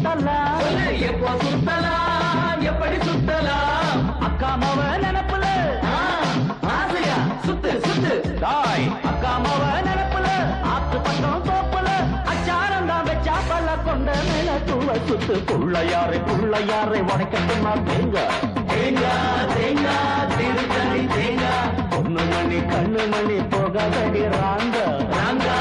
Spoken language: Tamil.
சுத்தலாம் எப்போ சுத்தலாம் எப்படி சுத்தலாம் அக்கா மவ நினப்புல ஆசையா சுத்து சுத்து தாய் அக்கா மவ நினப்புல ஆத்து பக்கம் தோப்புல அச்சாரம் தான் வச்சா பல்ல கொண்ட மேல தூவ சுத்து புள்ளையாரை உடைக்கட்டுமா தேங்காய் தேங்காய் தேங்காய் திருத்தணி தேங்காய் பொண்ணு மணி கண்ணு மணி போகாதடி ராங்க ராங்கா